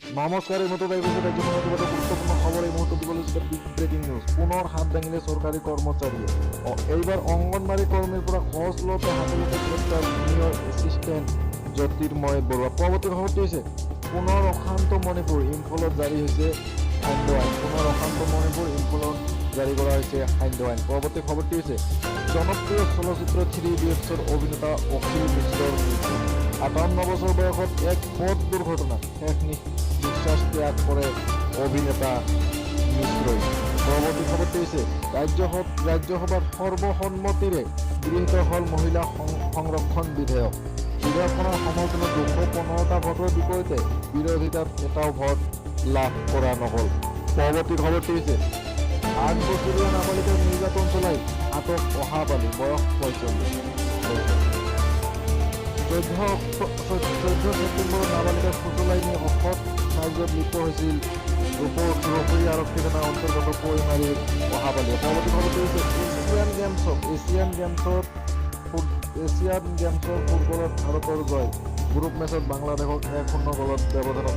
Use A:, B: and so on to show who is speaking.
A: নমস্কাৰ, এই মুহূৰ্তত আহিব ৰাজ্যখনৰ অতিবাদ গুৰুত্বপূৰ্ণ খবৰ। এই মুহূৰ্তত দিব লৈছে বিগ ব্ৰেকিং নিউজ। পুনৰ হাত দাঙিলে চৰকাৰী কৰ্মচাৰীয়ে। এইবাৰ অংগনবাড়ী কৰ্মীৰ পৰা সহজলতে হাতলৈকে গ্ৰেপ্তাৰ জুনিয়ৰ এছিষ্টেণ্ট জ্যোতিৰ্ময় বৰুৱা। পৰৱৰ্তী খবৰটো হৈছে পুনৰ অশান্ত মণিপুৰ, ইম্ফলত জাৰি হৈছে সান্ধ্য আইন। পুনৰ অশান্ত মণিপুৰ, ইম্ফলত জাৰি কৰা হৈছে সান্ধ্য আইন। পৰৱৰ্তী খবৰটি হৈছে জনপ্ৰিয় চলচ্চিত্ৰ 3 ইডিয়টছৰ অভিনেতা অখিল মিশ্ৰৰ মৃত্যু। 58 বছৰ বয়সত এক পথ দুৰ্ঘটনাত শেষ নিশ্বাস ত্যাগ কৰে অভিনেতা মিশ্ৰই। পৰৱৰ্তী খবৰটো হৈছে ৰাজ্যসভাত সৰ্বসন্মতিৰে গৃহীত হ'ল মহিলা সংৰক্ষণ বিধেয়ক। বিধেয়কখনৰ সমৰ্থনত 215টা ভোটৰ বিপৰীতে বিৰোধিতাত এটাও ভোট লাভ কৰা নহ'ল। পৰৱৰ্তী খবৰটো হৈছে 8 বছৰীয়া নাবালিকাক নিৰ্যাতন চলাই আটক অহাবালি, বয়স 45 বছৰ। 14 ছেপ্টেম্বৰত নাবালিকাক ফুচলাই নি অসৎ কাৰ্যত লিপ্ত হৈছিল ৰূপহী আৰক্ষী থানাৰ অন্তৰ্গত কৈমাৰীৰ অহাবালি। পৰৱৰ্তী খবৰটো হৈছে এছিয়ান গেমছৰ ফুটবলত ভাৰতৰ জয়। গ্ৰুপ মেচত বাংলাদেশক 1-0 গলত ব্যৱধানত